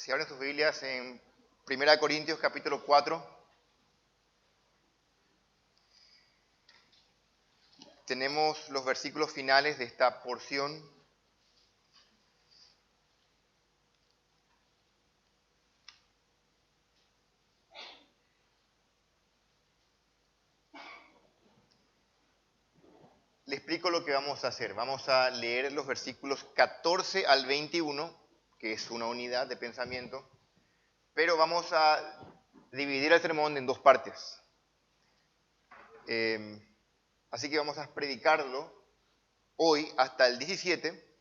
Si abren sus Biblias en 1 Corintios capítulo 4, tenemos los versículos finales de esta porción. Le explico lo que vamos a hacer. Vamos a leer los versículos 14 al 21, que es una unidad de pensamiento, pero vamos a dividir el sermón en dos partes. Así que vamos a predicarlo hoy hasta el 17,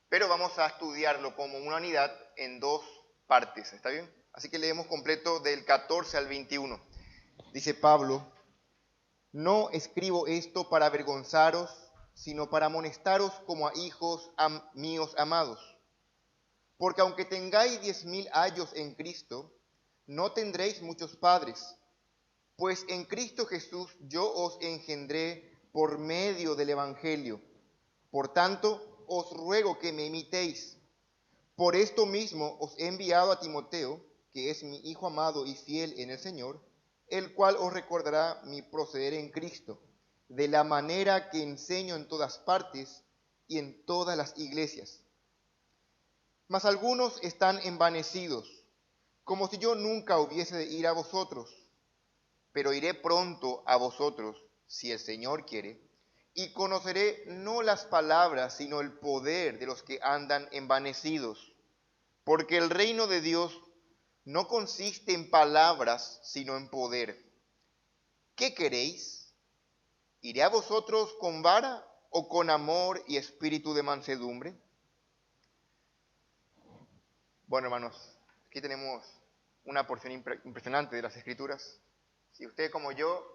pero vamos a estudiarlo como una unidad en dos partes, ¿está bien? Así que leemos completo del 14 al 21. Dice Pablo: no escribo esto para avergonzaros, sino para amonestaros como a hijos míos amados. Porque aunque tengáis 10,000 años en Cristo, no tendréis muchos padres, pues en Cristo Jesús yo os engendré por medio del Evangelio. Por tanto, os ruego que me imitéis. Por esto mismo os he enviado a Timoteo, que es mi hijo amado y fiel en el Señor, el cual os recordará mi proceder en Cristo, de la manera que enseño en todas partes y en todas las iglesias. Mas algunos están envanecidos, como si yo nunca hubiese de ir a vosotros. Pero iré pronto a vosotros, si el Señor quiere, y conoceré no las palabras, sino el poder de los que andan envanecidos. Porque el reino de Dios no consiste en palabras, sino en poder. ¿Qué queréis? ¿Iré a vosotros con vara o con amor y espíritu de mansedumbre? Bueno, hermanos, aquí tenemos una porción impresionante de las Escrituras. Si usted como yo,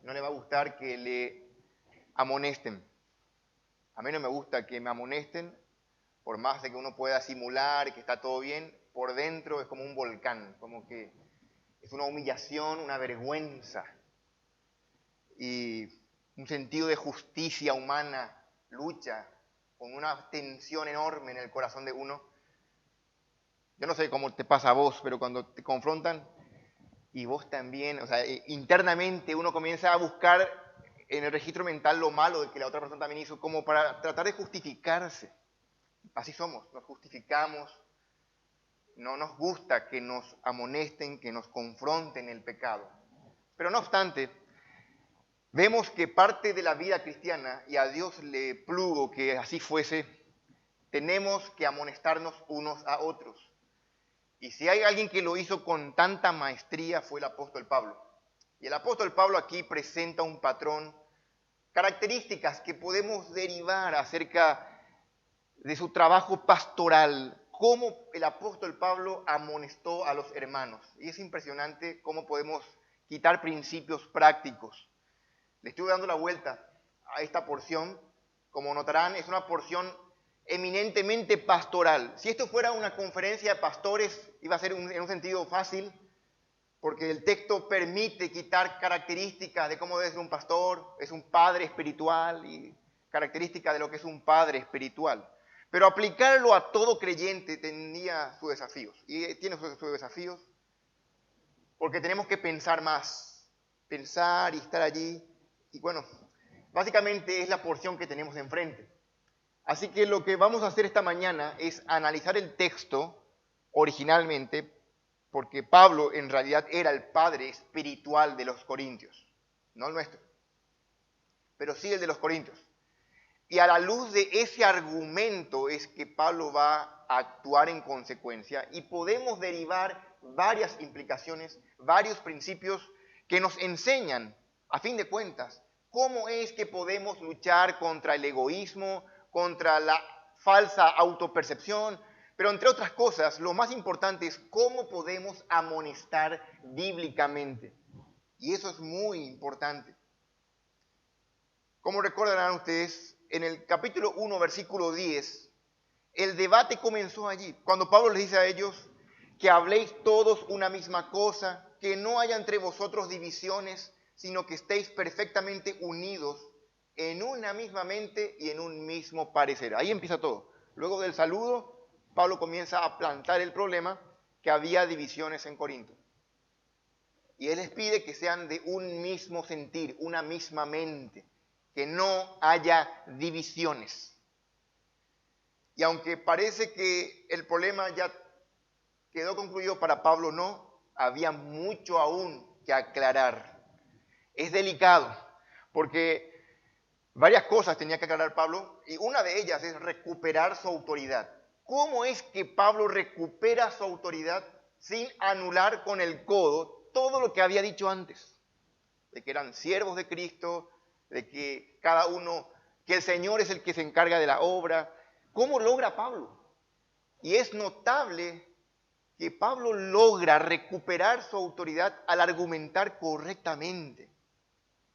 no le va a gustar que le amonesten. A mí no me gusta que me amonesten, por más de que uno pueda simular que está todo bien, por dentro es como un volcán, como que es una humillación, una vergüenza y un sentido de justicia humana lucha con una tensión enorme en el corazón de uno. Yo no sé cómo te pasa a vos, pero cuando te confrontan y vos también, o sea, internamente uno comienza a buscar en el registro mental lo malo de que la otra persona también hizo, como para tratar de justificarse. Así somos, nos justificamos. No nos gusta que nos amonesten, que nos confronten el pecado. Pero no obstante, vemos que parte de la vida cristiana, y a Dios le plugo que así fuese, tenemos que amonestarnos unos a otros. Y si hay alguien que lo hizo con tanta maestría fue el apóstol Pablo. Y el apóstol Pablo aquí presenta un patrón, características que podemos derivar acerca de su trabajo pastoral, cómo el apóstol Pablo amonestó a los hermanos. Y es impresionante cómo podemos quitar principios prácticos. Le estuve dando la vuelta a esta porción. Como notarán, es una porción eminentemente pastoral. Si esto fuera una conferencia de pastores, iba a ser en un sentido fácil, porque el texto permite quitar características de cómo debe ser un pastor, es un padre espiritual y características de lo que es un padre espiritual. Pero aplicarlo a todo creyente tenía sus desafíos, y tiene sus desafíos, porque tenemos que pensar más, pensar y estar allí, y bueno, básicamente es la porción que tenemos enfrente. Así que lo que vamos a hacer esta mañana es analizar el texto originalmente, porque Pablo en realidad era el padre espiritual de los corintios, no el nuestro, pero sí el de los corintios. Y a la luz de ese argumento es que Pablo va a actuar en consecuencia y podemos derivar varias implicaciones, varios principios que nos enseñan, a fin de cuentas, cómo es que podemos luchar contra el egoísmo, contra la falsa autopercepción, pero entre otras cosas, lo más importante es cómo podemos amonestar bíblicamente. Y eso es muy importante. Como recordarán ustedes, en el capítulo 1, versículo 10, el debate comenzó allí, cuando Pablo les dice a ellos que habléis todos una misma cosa, que no haya entre vosotros divisiones, sino que estéis perfectamente unidos en una misma mente y en un mismo parecer. Ahí empieza todo. Luego del saludo, Pablo comienza a plantar el problema que había divisiones en Corinto. Y él les pide que sean de un mismo sentir, una misma mente, que no haya divisiones. Y aunque parece que el problema ya quedó concluido, para Pablo no, había mucho aún que aclarar. Es delicado, porque varias cosas tenía que aclarar Pablo, y una de ellas es recuperar su autoridad. ¿Cómo es que Pablo recupera su autoridad sin anular con el codo todo lo que había dicho antes? De que eran siervos de Cristo, de que cada uno, que el Señor es el que se encarga de la obra. ¿Cómo logra Pablo? Y es notable que Pablo logra recuperar su autoridad al argumentar correctamente.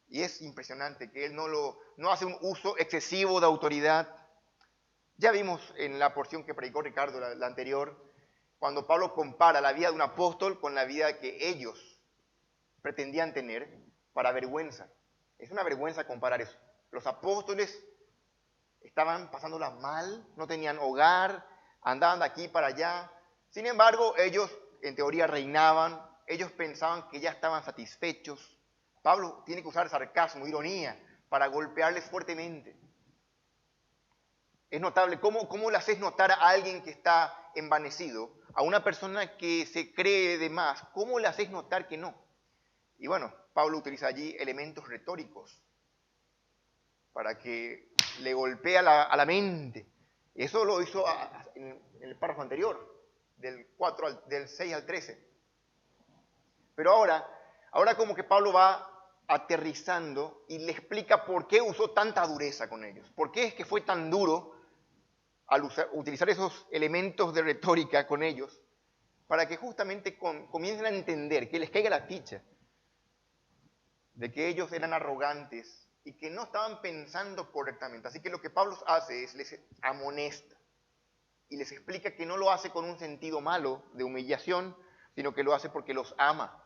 Y es impresionante que él no hace un uso excesivo de autoridad. Ya vimos en la porción que predicó Ricardo, la anterior, cuando Pablo compara la vida de un apóstol con la vida que ellos pretendían tener para vergüenza. Es una vergüenza comparar eso. Los apóstoles estaban pasándola mal, no tenían hogar, andaban de aquí para allá. Sin embargo, ellos en teoría reinaban, ellos pensaban que ya estaban satisfechos. Pablo tiene que usar sarcasmo, ironía, para golpearles fuertemente. Es notable cómo le haces notar a alguien que está envanecido, a una persona que se cree de más, cómo le haces notar que no. Y bueno, Pablo utiliza allí elementos retóricos para que le golpee a la mente. Eso lo hizo en el párrafo anterior, del 6 al 13. Pero ahora como que Pablo va aterrizando y le explica por qué usó tanta dureza con ellos. ¿Por qué es que fue tan duro al utilizar esos elementos de retórica con ellos? Para que justamente comiencen a entender, que les caiga la ficha de que ellos eran arrogantes y que no estaban pensando correctamente. Así que lo que Pablo hace es les amonesta y les explica que no lo hace con un sentido malo de humillación, sino que lo hace porque los ama.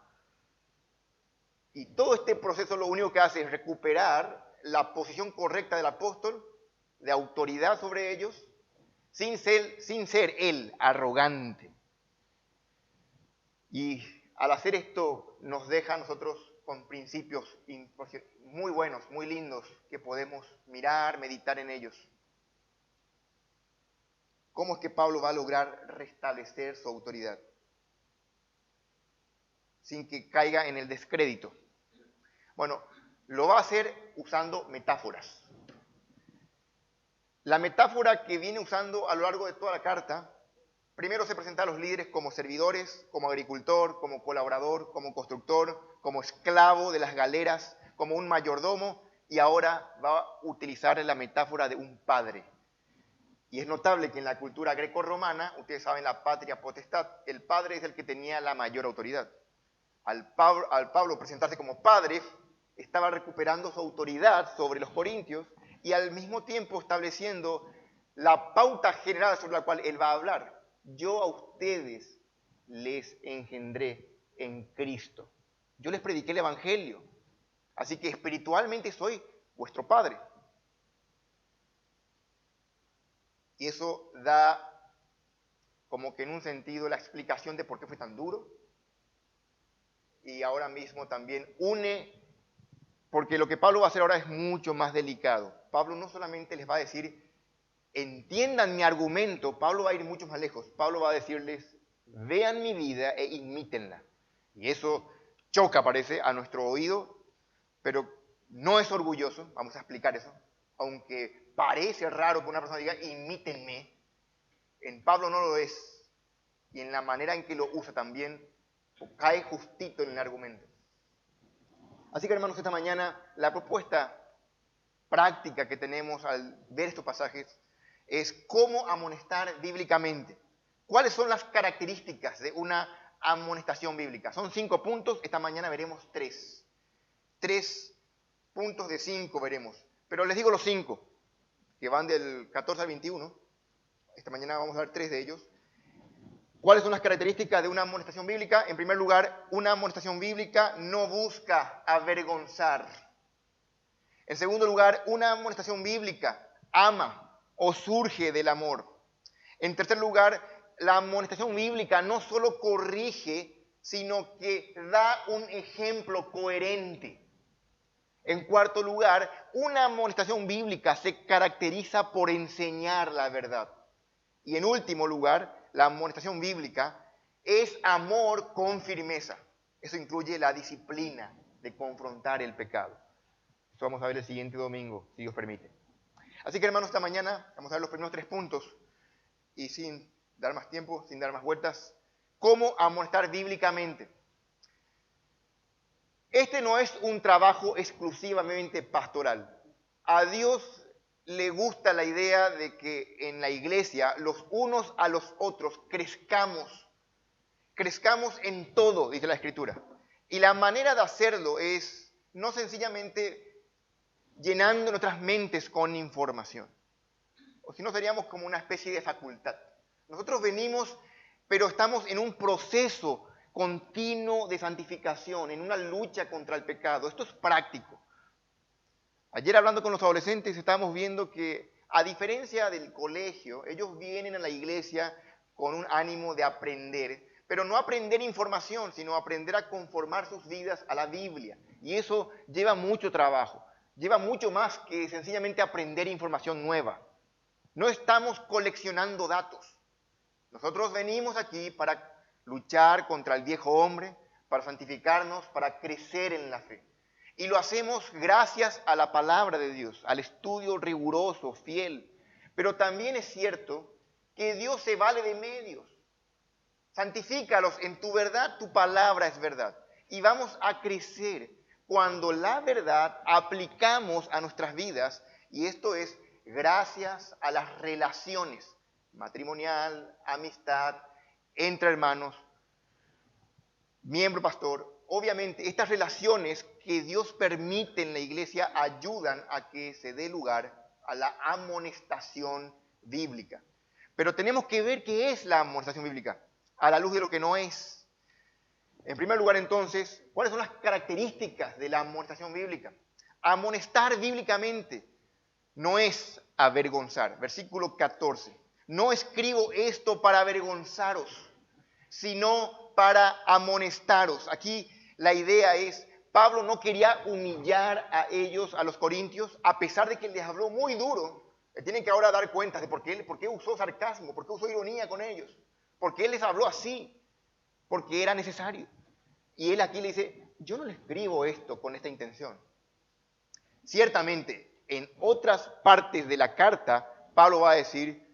Y todo este proceso lo único que hace es recuperar la posición correcta del apóstol, de autoridad sobre ellos, sin ser él arrogante. Y al hacer esto nos deja a nosotros con principios muy buenos, muy lindos, que podemos mirar, meditar en ellos. ¿Cómo es que Pablo va a lograr restablecer su autoridad sin que caiga en el descrédito? Bueno, lo va a hacer usando metáforas. La metáfora que viene usando a lo largo de toda la carta, primero se presenta a los líderes como servidores, como agricultor, como colaborador, como constructor, como esclavo de las galeras, como un mayordomo, y ahora va a utilizar la metáfora de un padre. Y es notable que en la cultura greco-romana, ustedes saben la patria potestad, el padre es el que tenía la mayor autoridad. Al Pablo presentarse como padre, estaba recuperando su autoridad sobre los corintios y al mismo tiempo estableciendo la pauta general sobre la cual él va a hablar. Yo a ustedes les engendré en Cristo. Yo les prediqué el Evangelio. Así que espiritualmente soy vuestro Padre. Y eso da como que en un sentido la explicación de por qué fue tan duro. Y ahora mismo también une, porque lo que Pablo va a hacer ahora es mucho más delicado. Pablo no solamente les va a decir, entiendan mi argumento, Pablo va a ir mucho más lejos. Pablo va a decirles, vean mi vida e imítenla. Y eso choca, parece, a nuestro oído, pero no es orgulloso, vamos a explicar eso. Aunque parece raro que una persona diga, imítenme, en Pablo no lo es. Y en la manera en que lo usa también, cae justito en el argumento. Así que hermanos, esta mañana la propuesta práctica que tenemos al ver estos pasajes es cómo amonestar bíblicamente. ¿Cuáles son las características de una amonestación bíblica? Son 5 puntos, esta mañana veremos 3. 3 puntos de 5 veremos. Pero les digo los 5, que van del 14 al 21. Esta mañana vamos a ver 3 de ellos. ¿Cuáles son las características de una amonestación bíblica? En primer lugar, una amonestación bíblica no busca avergonzar. En segundo lugar, una amonestación bíblica ama o surge del amor. En tercer lugar, la amonestación bíblica no solo corrige, sino que da un ejemplo coherente. En cuarto lugar, una amonestación bíblica se caracteriza por enseñar la verdad. Y en último lugar, la amonestación bíblica es amor con firmeza. Eso incluye la disciplina de confrontar el pecado. Eso vamos a ver el siguiente domingo, si Dios permite. Así que hermanos, esta mañana vamos a ver los primeros 3 puntos y sin dar más tiempo, sin dar más vueltas, cómo amonestar bíblicamente. Este no es un trabajo exclusivamente pastoral. A Dios le gusta la idea de que en la iglesia los unos a los otros crezcamos en todo, dice la Escritura. Y la manera de hacerlo es no sencillamente llenando nuestras mentes con información. O si no, seríamos como una especie de facultad. Nosotros venimos, pero estamos en un proceso continuo de santificación, en una lucha contra el pecado. Esto es práctico. Ayer hablando con los adolescentes estábamos viendo que, a diferencia del colegio, ellos vienen a la iglesia con un ánimo de aprender, pero no aprender información, sino aprender a conformar sus vidas a la Biblia. Y eso lleva mucho trabajo. Lleva mucho más que sencillamente aprender información nueva. No estamos coleccionando datos. Nosotros venimos aquí para luchar contra el viejo hombre, para santificarnos, para crecer en la fe. Y lo hacemos gracias a la palabra de Dios, al estudio riguroso, fiel. Pero también es cierto que Dios se vale de medios. Santifícalos en tu verdad, tu palabra es verdad. Y vamos a crecer cuando la verdad aplicamos a nuestras vidas, y esto es gracias a las relaciones matrimonial, amistad, entre hermanos, miembro pastor. Obviamente, estas relaciones que Dios permite en la iglesia ayudan a que se dé lugar a la amonestación bíblica. Pero tenemos que ver qué es la amonestación bíblica a la luz de lo que no es. En primer lugar, entonces, ¿cuáles son las características de la amonestación bíblica? Amonestar bíblicamente no es avergonzar. Versículo 14. No escribo esto para avergonzaros, sino para amonestaros. Aquí la idea es, Pablo no quería humillar a ellos, a los corintios, a pesar de que les habló muy duro. Tienen que ahora dar cuenta de por qué usó sarcasmo, por qué usó ironía con ellos, por qué él les habló así. Porque era necesario. Y él aquí le dice, yo no le escribo esto con esta intención. Ciertamente, en otras partes de la carta, Pablo va a decir,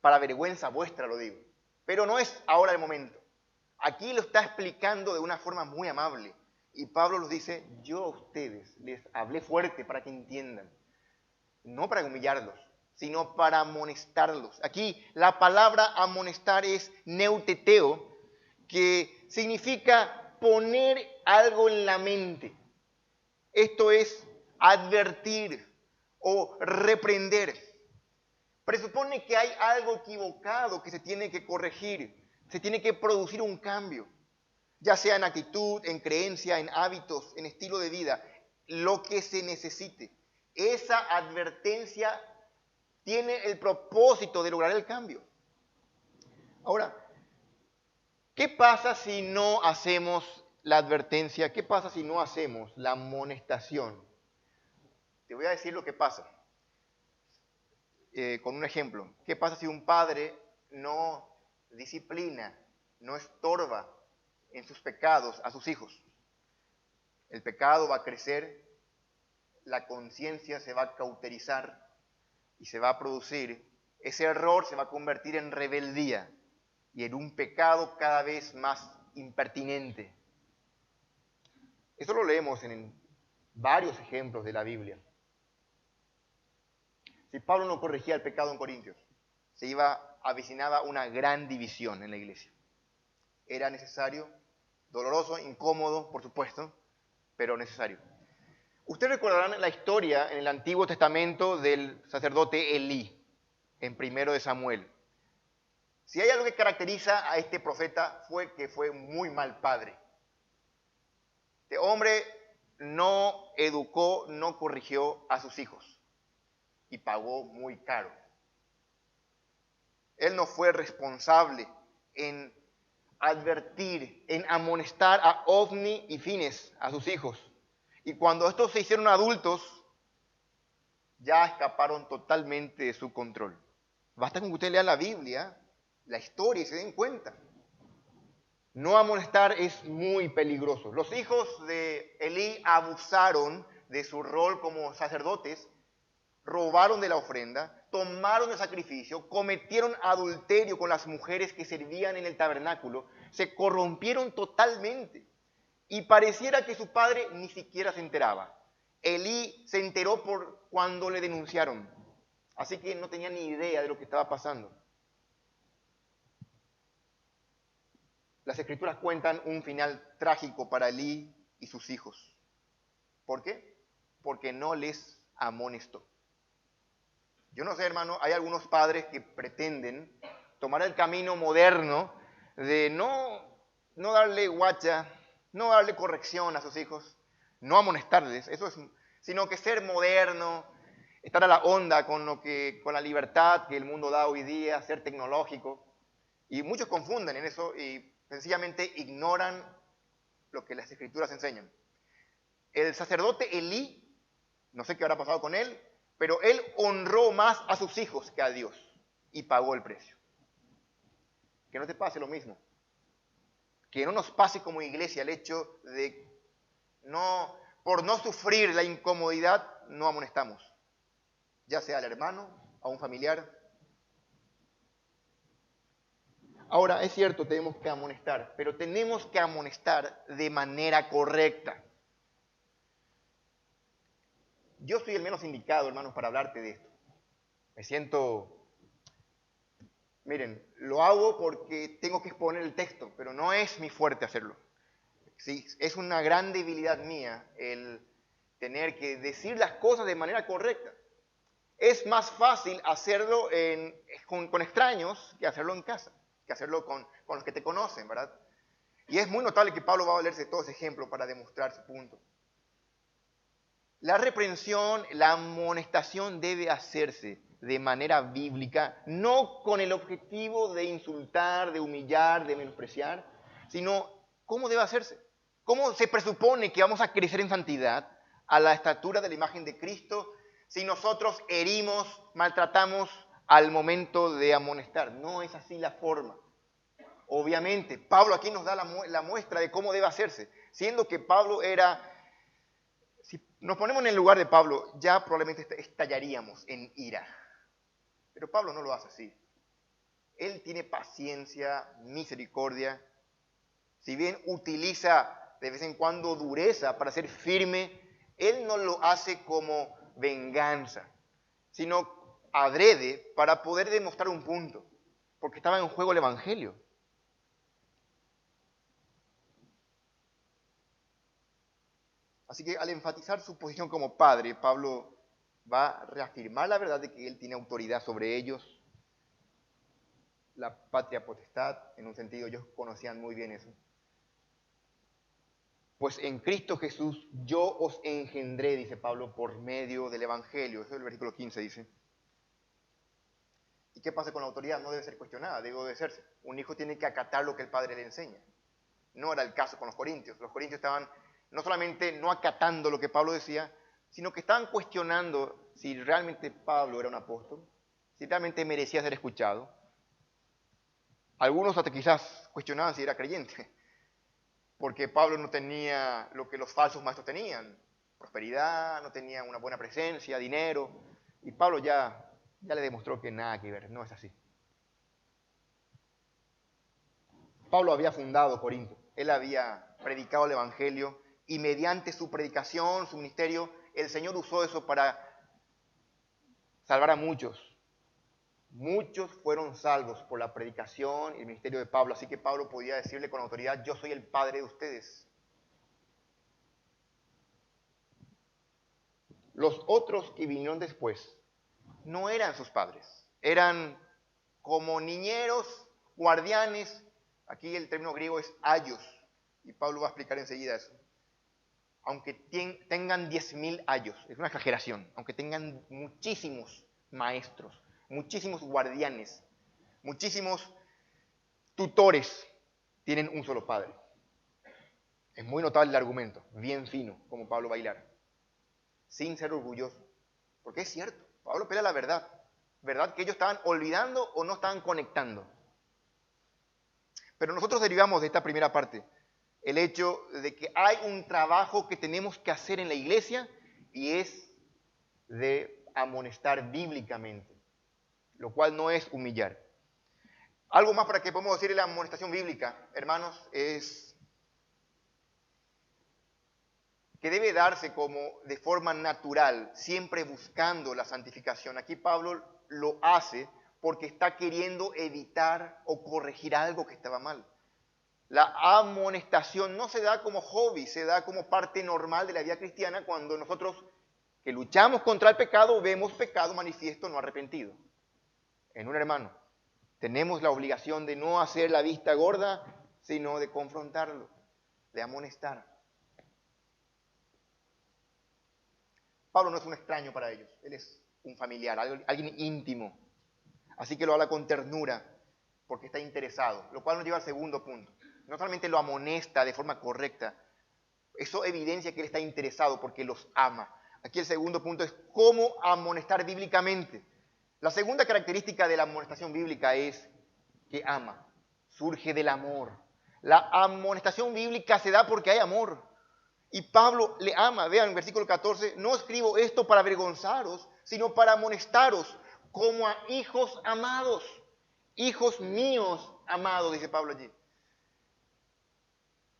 para vergüenza vuestra lo digo. Pero no es ahora el momento. Aquí lo está explicando de una forma muy amable. Y Pablo los dice, yo a ustedes les hablé fuerte para que entiendan. No para humillarlos, sino para amonestarlos. Aquí la palabra amonestar es neuteteo, que significa poner algo en la mente. Esto es advertir o reprender. Presupone que hay algo equivocado que se tiene que corregir, se tiene que producir un cambio, ya sea en actitud, en creencia, en hábitos, en estilo de vida, lo que se necesite. Esa advertencia tiene el propósito de lograr el cambio. Ahora, ¿qué pasa si no hacemos la advertencia? ¿Qué pasa si no hacemos la amonestación? Te voy a decir lo que pasa. Con un ejemplo. ¿Qué pasa si un padre no disciplina, no estorba en sus pecados a sus hijos? El pecado va a crecer, la conciencia se va a cauterizar y se va a producir. Ese error se va a convertir en rebeldía y en un pecado cada vez más impertinente. Eso lo leemos en varios ejemplos de la Biblia. Si Pablo no corregía el pecado en Corintios, se avecinaba una gran división en la iglesia. Era necesario, doloroso, incómodo, por supuesto, pero necesario. Ustedes recordarán la historia en el Antiguo Testamento del sacerdote Elí, en 1 de Samuel. Si hay algo que caracteriza a este profeta fue que fue muy mal padre. Este hombre no educó, no corrigió a sus hijos y pagó muy caro. Él no fue responsable en advertir, en amonestar a Ofni y Fines, a sus hijos. Y cuando estos se hicieron adultos, ya escaparon totalmente de su control. Basta con que usted lea la Biblia, la historia y se den cuenta. No amonestar es muy peligroso. Los hijos de Elí abusaron de su rol como sacerdotes, robaron de la ofrenda, tomaron el sacrificio, cometieron adulterio con las mujeres que servían en el tabernáculo, se corrompieron totalmente y pareciera que su padre ni siquiera se enteraba. Elí se enteró por cuando le denunciaron, así que no tenía ni idea de lo que estaba pasando. Las escrituras cuentan un final trágico para Elí y sus hijos. ¿Por qué? Porque no les amonestó. Yo no sé, hermano, hay algunos padres que pretenden tomar el camino moderno de no darle guacha, no darle corrección a sus hijos, no amonestarles, sino que ser moderno, estar a la onda con la libertad que el mundo da hoy día, ser tecnológico. Y muchos confunden en eso y sencillamente ignoran lo que las escrituras enseñan. El sacerdote Elí, no sé qué habrá pasado con él, pero él honró más a sus hijos que a Dios y pagó el precio. Que no te pase lo mismo. Que no nos pase como iglesia el hecho de por no sufrir la incomodidad, no amonestamos. Ya sea al hermano, a un familiar. Ahora, es cierto, tenemos que amonestar, pero tenemos que amonestar de manera correcta. Yo soy el menos indicado, hermanos, para hablarte de esto. Me siento, miren, lo hago porque tengo que exponer el texto, pero no es mi fuerte hacerlo. Sí, es una gran debilidad mía el tener que decir las cosas de manera correcta. Es más fácil hacerlo con extraños que hacerlo en casa, que hacerlo con los que te conocen, ¿verdad? Y es muy notable que Pablo va a valerse de todo ese ejemplo para demostrar su punto. La reprensión, la amonestación debe hacerse de manera bíblica, no con el objetivo de insultar, de humillar, de menospreciar, sino cómo debe hacerse. ¿Cómo se presupone que vamos a crecer en santidad a la estatura de la imagen de Cristo si nosotros herimos, maltratamos al momento de amonestar? No es así la forma. Obviamente, Pablo aquí nos da la muestra de cómo debe hacerse, siendo que Pablo era... Si nos ponemos en el lugar de Pablo, ya probablemente estallaríamos en ira. Pero Pablo no lo hace así. Él tiene paciencia, misericordia. Si bien utiliza de vez en cuando dureza para ser firme, él no lo hace como venganza, sino adrede para poder demostrar un punto, porque estaba en juego el Evangelio. Así que al enfatizar su posición como padre, Pablo va a reafirmar la verdad de que él tiene autoridad sobre ellos, la patria potestad, en un sentido ellos conocían muy bien eso. Pues en Cristo Jesús yo os engendré, dice Pablo, por medio del Evangelio. Eso es el versículo 15 dice. ¿Y qué pasa con la autoridad? No debe ser cuestionada, debe obedecerse. Un hijo tiene que acatar lo que el padre le enseña. No era el caso con los corintios. Los corintios estaban no solamente no acatando lo que Pablo decía, sino que estaban cuestionando si realmente Pablo era un apóstol, si realmente merecía ser escuchado. Algunos hasta quizás cuestionaban si era creyente, porque Pablo no tenía lo que los falsos maestros tenían, prosperidad, no tenía una buena presencia, dinero, y Pablo ya le demostró que nada que ver, no es así. Pablo había fundado Corinto, él había predicado el Evangelio, y mediante su predicación, su ministerio, el Señor usó eso para salvar a muchos. Muchos fueron salvos por la predicación y el ministerio de Pablo, así que Pablo podía decirle con autoridad, yo soy el padre de ustedes. Los otros que vinieron después no eran sus padres, eran como niñeros, guardianes, aquí el término griego es ayos, y Pablo va a explicar enseguida eso. Aunque tengan 10.000 ayos, es una exageración, aunque tengan muchísimos maestros, muchísimos guardianes, Muchísimos tutores tienen un solo padre. Es muy notable el argumento, bien fino, como Pablo Bailar, sin ser orgulloso. Porque es cierto, Pablo pelea la verdad. Verdad que ellos estaban olvidando o no estaban conectando. Pero nosotros derivamos de esta primera parte el hecho de que hay un trabajo que tenemos que hacer en la iglesia y es de amonestar bíblicamente, lo cual no es humillar. Algo más para que podamos decir de la amonestación bíblica, hermanos, es que debe darse como de forma natural, siempre buscando la santificación. Aquí Pablo lo hace porque está queriendo evitar o corregir algo que estaba mal. La amonestación no se da como hobby, se da como parte normal de la vida cristiana cuando nosotros que luchamos contra el pecado vemos pecado manifiesto no arrepentido en un hermano. Tenemos la obligación de no hacer la vista gorda, sino de confrontarlo, de amonestar. Pablo no es un extraño para ellos, él es un familiar, alguien íntimo. Así que lo habla con ternura, porque está interesado, lo cual nos lleva al segundo punto. No solamente lo amonesta de forma correcta, eso evidencia que él está interesado porque los ama. Aquí el segundo punto es cómo amonestar bíblicamente. La segunda característica de la amonestación bíblica es que ama, surge del amor. La amonestación bíblica se da porque hay amor. Y Pablo le ama. Vean, en versículo 14, no escribo esto para avergonzaros, sino para amonestaros como a hijos amados. Hijos míos amados, dice Pablo allí.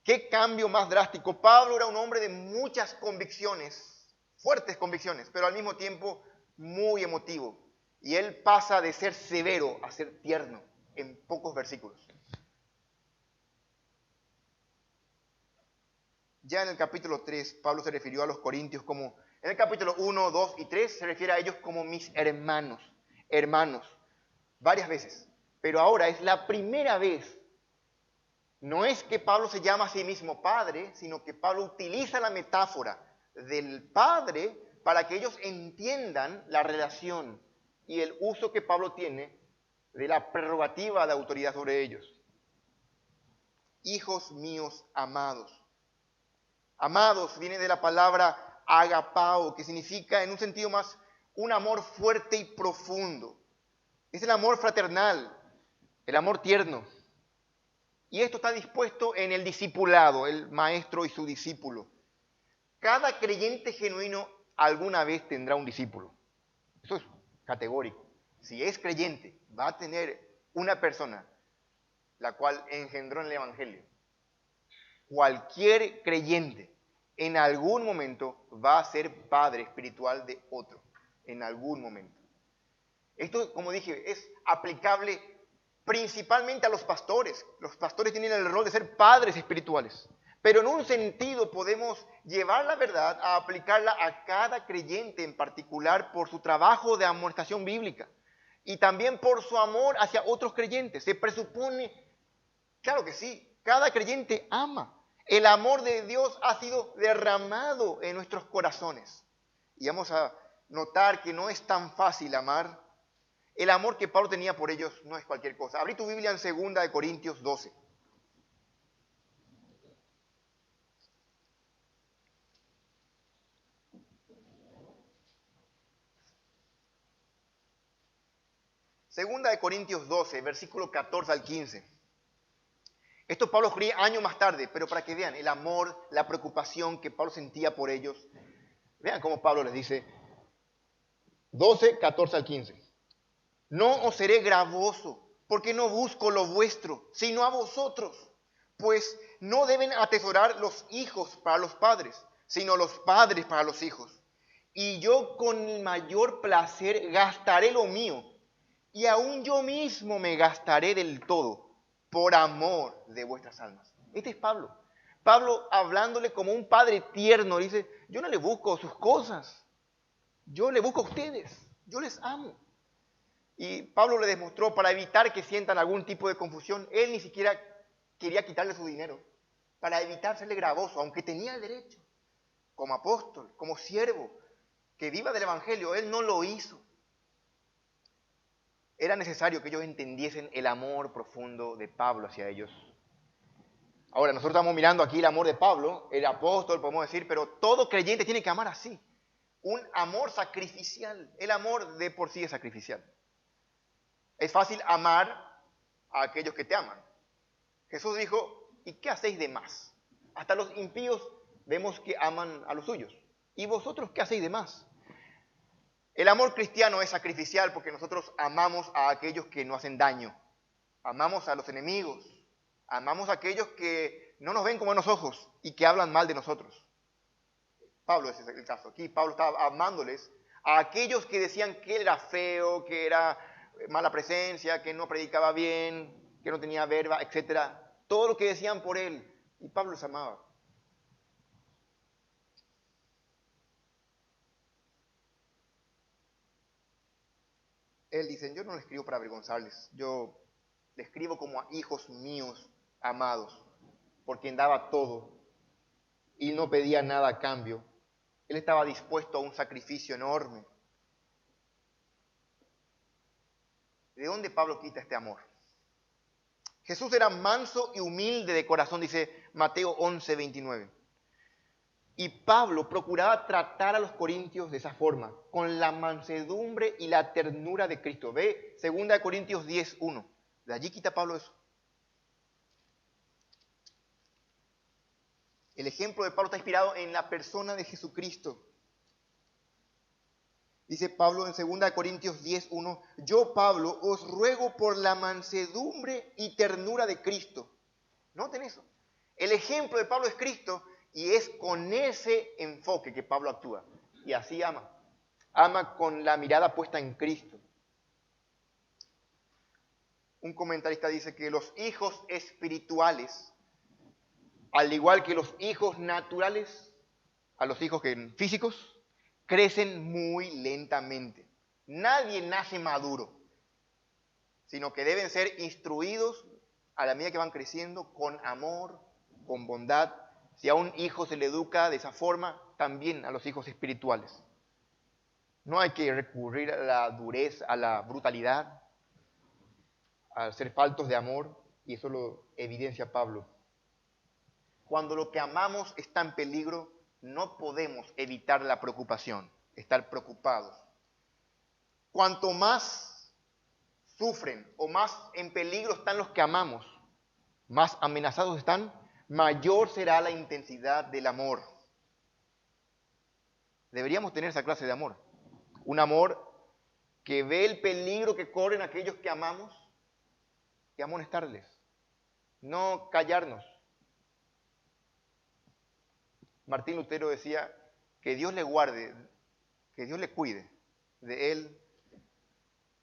¿Qué cambio más drástico? Pablo era un hombre de muchas convicciones, fuertes convicciones, pero al mismo tiempo muy emotivo. Y él pasa de ser severo a ser tierno en pocos versículos. Ya en el capítulo 3, Pablo se refirió a los corintios como, en el capítulo 1, 2 y 3 se refiere a ellos como mis hermanos, varias veces. Pero ahora es la primera vez. No es que Pablo se llama a sí mismo padre, sino que Pablo utiliza la metáfora del padre para que ellos entiendan la relación y el uso que Pablo tiene de la prerrogativa de autoridad sobre ellos. Hijos míos amados. Amados viene de la palabra agapao, que significa en un sentido más un amor fuerte y profundo. Es el amor fraternal, el amor tierno. Y esto está dispuesto en el discipulado, el maestro y su discípulo. Cada creyente genuino alguna vez tendrá un discípulo. Eso es categórico. Si es creyente, va a tener una persona la cual engendró en el Evangelio. Cualquier creyente en algún momento va a ser padre espiritual de otro. En algún momento. Esto, como dije, es aplicable principalmente a los pastores. Los pastores tienen el rol de ser padres espirituales. Pero en un sentido podemos llevar la verdad a aplicarla a cada creyente en particular por su trabajo de amonestación bíblica y también por su amor hacia otros creyentes. Se presupone, claro que sí, cada creyente ama. El amor de Dios ha sido derramado en nuestros corazones. Y vamos a notar que no es tan fácil amar. El amor que Pablo tenía por ellos no es cualquier cosa. Abrí tu Biblia en 2 Corintios 12. Segunda de Corintios 12, versículo 14 al 15. Esto Pablo escribía años más tarde, pero para que vean el amor, la preocupación que Pablo sentía por ellos. Vean cómo Pablo les dice, 12, 14 al 15. No os seré gravoso, porque no busco lo vuestro, sino a vosotros. Pues no deben atesorar los hijos para los padres, sino los padres para los hijos. Y yo con el mayor placer gastaré lo mío, y aún yo mismo me gastaré del todo, por amor de vuestras almas. Este es Pablo. Pablo hablándole como un padre tierno, dice, yo no le busco sus cosas, yo le busco a ustedes, yo les amo. Y Pablo le demostró para evitar que sientan algún tipo de confusión, él ni siquiera quería quitarle su dinero, para evitar serle gravoso, aunque tenía el derecho, como apóstol, como siervo, que viva del Evangelio, él no lo hizo. Era necesario que ellos entendiesen el amor profundo de Pablo hacia ellos. Ahora, nosotros estamos mirando aquí el amor de Pablo, el apóstol, podemos decir, pero todo creyente tiene que amar así. Un amor sacrificial. El amor de por sí es sacrificial. Es fácil amar a aquellos que te aman. Jesús dijo, ¿y qué hacéis de más? Hasta los impíos vemos que aman a los suyos. ¿Y vosotros qué hacéis de más? El amor cristiano es sacrificial porque nosotros amamos a aquellos que no hacen daño. Amamos a los enemigos. Amamos a aquellos que no nos ven con buenos ojos y que hablan mal de nosotros. Pablo ese es el caso. Aquí Pablo estaba amándoles a aquellos que decían que él era feo, que era mala presencia, que no predicaba bien, que no tenía verba, etc. Todo lo que decían por él. Y Pablo los amaba. Él dice, yo no le escribo para avergonzarles, yo le escribo como a hijos míos amados, por quien daba todo y no pedía nada a cambio. Él estaba dispuesto a un sacrificio enorme. ¿De dónde Pablo quita este amor? Jesús era manso y humilde de corazón, dice Mateo 11:29. Y Pablo procuraba tratar a los corintios de esa forma, con la mansedumbre y la ternura de Cristo. Ve 2 Corintios 10:1. De allí quita Pablo eso. El ejemplo de Pablo está inspirado en la persona de Jesucristo. Dice Pablo en 2 Corintios 10:1, yo, Pablo, os ruego por la mansedumbre y ternura de Cristo. Noten eso. El ejemplo de Pablo es Cristo y es con ese enfoque que Pablo actúa. Y así ama. Ama con la mirada puesta en Cristo. Un comentarista dice que los hijos espirituales, al igual que los hijos naturales, a los hijos físicos, crecen muy lentamente. Nadie nace maduro, sino que deben ser instruidos a la medida que van creciendo con amor, con bondad. Si a un hijo se le educa de esa forma, también a los hijos espirituales. No hay que recurrir a la dureza, a la brutalidad, a ser faltos de amor, y eso lo evidencia Pablo. Cuando lo que amamos está en peligro, no podemos evitar la preocupación, estar preocupados. Cuanto más sufren o más en peligro están los que amamos, más amenazados están, mayor será la intensidad del amor. Deberíamos tener esa clase de amor. Un amor que ve el peligro que corren aquellos que amamos y amonestarles. No callarnos. Martín Lutero decía que Dios le guarde, que Dios le cuide de él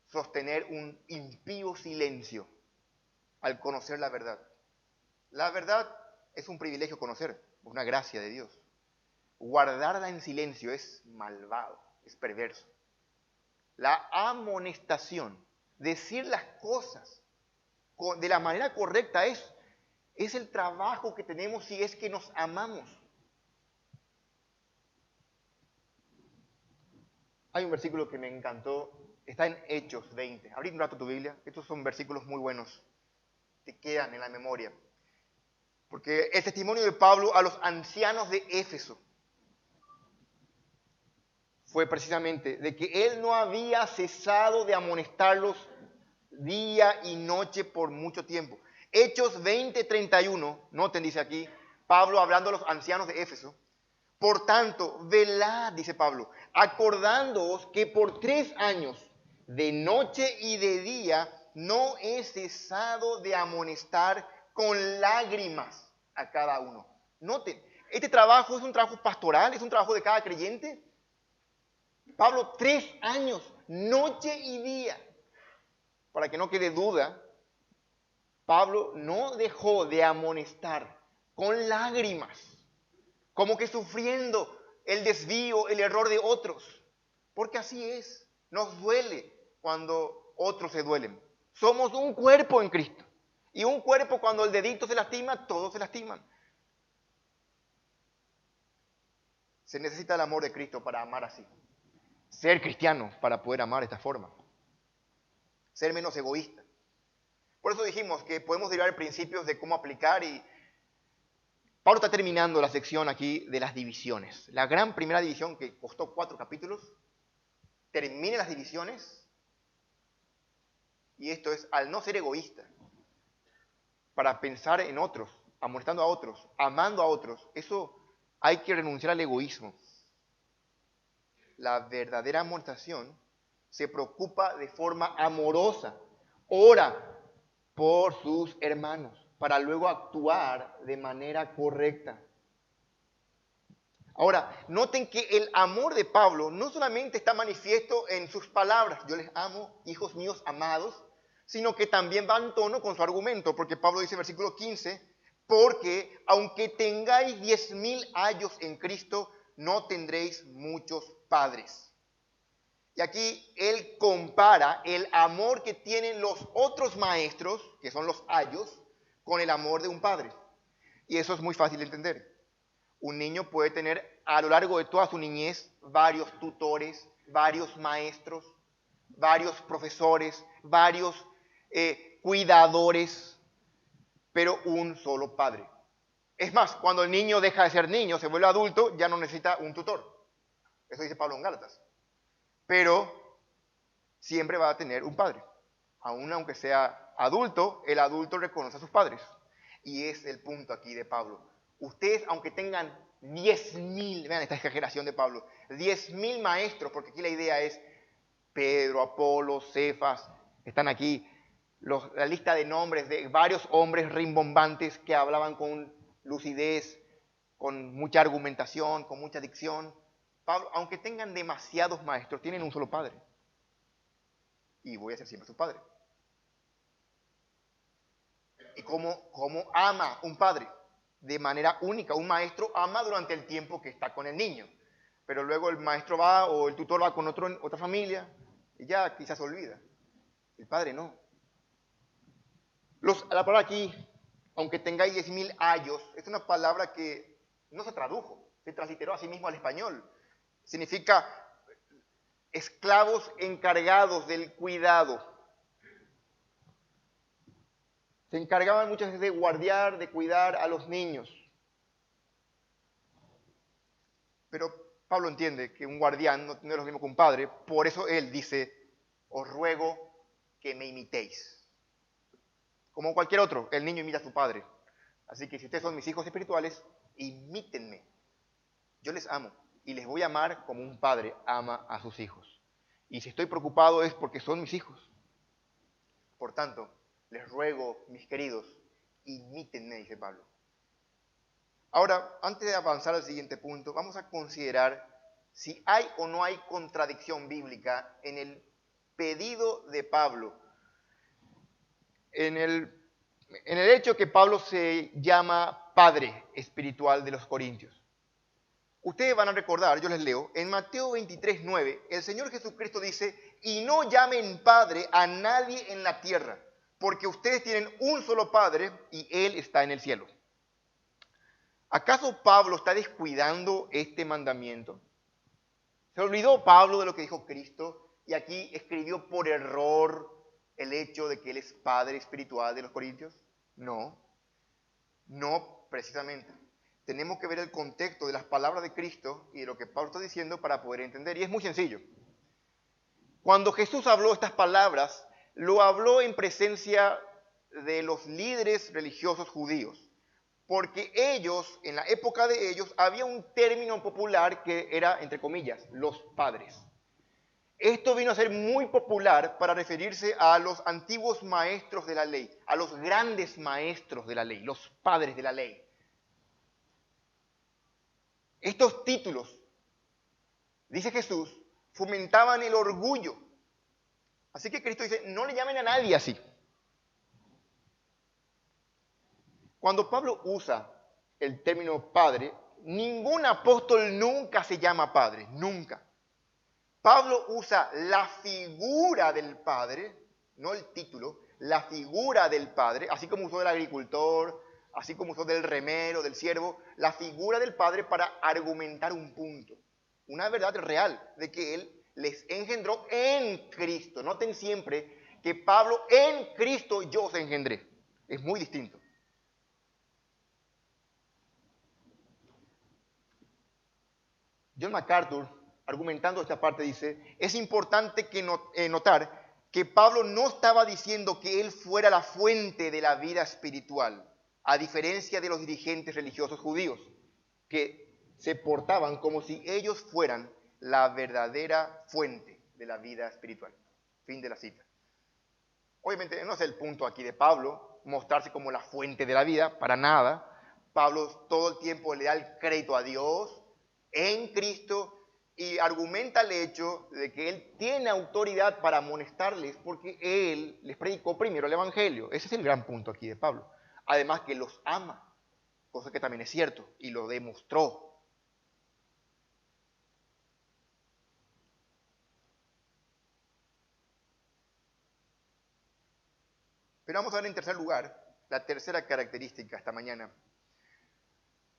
sostener un impío silencio al conocer la verdad. La verdad es un privilegio conocer, una gracia de Dios. Guardarla en silencio es malvado, es perverso. La amonestación, decir las cosas de la manera correcta es el trabajo que tenemos si es que nos amamos. Hay un versículo que me encantó, está en Hechos 20. Abrí un rato tu Biblia, estos son versículos muy buenos, te quedan en la memoria. Porque el testimonio de Pablo a los ancianos de Éfeso fue precisamente de que él no había cesado de amonestarlos día y noche por mucho tiempo. Hechos 20:31, noten, dice aquí, Pablo hablando a los ancianos de Éfeso. Por tanto, velad, dice Pablo, acordándoos que por 3 años, de noche y de día, no he cesado de amonestar con lágrimas a cada uno. Noten, este trabajo es un trabajo pastoral, es un trabajo de cada creyente. Pablo, 3 años, noche y día. Para que no quede duda, Pablo no dejó de amonestar con lágrimas, como que sufriendo el desvío, el error de otros. Porque así es, nos duele cuando otros se duelen. Somos un cuerpo en Cristo. Y un cuerpo cuando el dedito se lastima, todos se lastiman. Se necesita el amor de Cristo para amar así. Ser cristiano para poder amar de esta forma. ser menos egoísta. Por eso dijimos que podemos derivar principios de cómo aplicar y Pablo está terminando la sección aquí de las divisiones. La gran primera división que costó 4 capítulos, termina las divisiones y esto es al no ser egoísta, para pensar en otros, amonestando a otros, amando a otros. Eso hay que renunciar al egoísmo. La verdadera amonestación se preocupa de forma amorosa, ora por sus hermanos, para luego actuar de manera correcta. Ahora, noten que el amor de Pablo no solamente está manifiesto en sus palabras, yo les amo, hijos míos amados, sino que también va en tono con su argumento, porque Pablo dice en versículo 15, porque aunque tengáis 10,000 años en Cristo, no tendréis muchos padres. Y aquí él compara el amor que tienen los otros maestros, que son los ayos, con el amor de un padre. Y eso es muy fácil de entender. Un niño puede tener a lo largo de toda su niñez varios tutores, varios maestros, varios profesores, varios cuidadores, pero un solo padre. Es más, cuando el niño deja de ser niño, se vuelve adulto, ya no necesita un tutor. Eso dice Pablo en Gálatas. Pero siempre va a tener un padre. Aún aunque sea adulto, el adulto reconoce a sus padres. Y es el punto aquí de Pablo. Ustedes, aunque tengan 10,000, vean esta exageración de Pablo, 10,000 maestros, porque aquí la idea es Pedro, Apolo, Cefas, están aquí la lista de nombres de varios hombres rimbombantes que hablaban con lucidez, con mucha argumentación, con mucha dicción. Pablo, aunque tengan demasiados maestros, tienen un solo padre. Y voy a ser siempre su padre. ¿Y cómo ama un padre? De manera única. Un maestro ama durante el tiempo que está con el niño. Pero luego el maestro va o el tutor va con otra familia y ya quizás se olvida. El padre no. La palabra aquí, aunque tengáis 10,000 años, es una palabra que no se tradujo, se transliteró a sí mismo al español. Significa esclavos encargados del cuidado. Se encargaban muchas veces de guardiar, de cuidar a los niños. Pero Pablo entiende que un guardián no es lo mismo que un padre, por eso él dice, os ruego que me imitéis. Como cualquier otro, el niño imita a su padre. Así que si ustedes son mis hijos espirituales, imítenme. Yo les amo y les voy a amar como un padre ama a sus hijos. Y si estoy preocupado es porque son mis hijos. Por tanto, les ruego, mis queridos, imítenme, dice Pablo. Ahora, antes de avanzar al siguiente punto, vamos a considerar si hay o no hay contradicción bíblica en el pedido de Pablo, en el hecho que Pablo se llama Padre espiritual de los Corintios. Ustedes van a recordar, yo les leo, en Mateo 23:9, el Señor Jesucristo dice, y no llamen Padre a nadie en la tierra, porque ustedes tienen un solo Padre y Él está en el cielo. ¿Acaso Pablo está descuidando este mandamiento? ¿Se olvidó Pablo de lo que dijo Cristo y aquí escribió por error el hecho de que Él es Padre espiritual de los Corintios? No, no precisamente. Tenemos que ver el contexto de las palabras de Cristo y de lo que Pablo está diciendo para poder entender. Y es muy sencillo. Cuando Jesús habló estas palabras, lo habló en presencia de los líderes religiosos judíos. Porque ellos, en la época de ellos, había un término popular que era, entre comillas, los padres. Esto vino a ser muy popular para referirse a los antiguos maestros de la ley, a los grandes maestros de la ley, los padres de la ley. Estos títulos, dice Jesús, fomentaban el orgullo. Así que Cristo dice, no le llamen a nadie así. Cuando Pablo usa el término padre, ningún apóstol nunca se llama padre, nunca. Pablo usa la figura del padre, no el título, la figura del padre, así como usó del agricultor, así como usó del remero, del siervo, la figura del padre para argumentar un punto, una verdad real de que él les engendró en Cristo. Noten siempre que Pablo en Cristo yo os engendré. Es muy distinto. John MacArthur, argumentando esta parte, dice, es importante notar que Pablo no estaba diciendo que él fuera la fuente de la vida espiritual, a diferencia de los dirigentes religiosos judíos, que se portaban como si ellos fueran la verdadera fuente de la vida espiritual. Fin de la cita. Obviamente no es el punto aquí de Pablo, mostrarse como la fuente de la vida, para nada. Pablo todo el tiempo le da el crédito a Dios en Cristo y argumenta el hecho de que Él tiene autoridad para amonestarles porque Él les predicó primero el Evangelio. Ese es el gran punto aquí de Pablo. Además que los ama, cosa que también es cierto, y lo demostró. Pero vamos a ver en tercer lugar, la tercera característica esta mañana.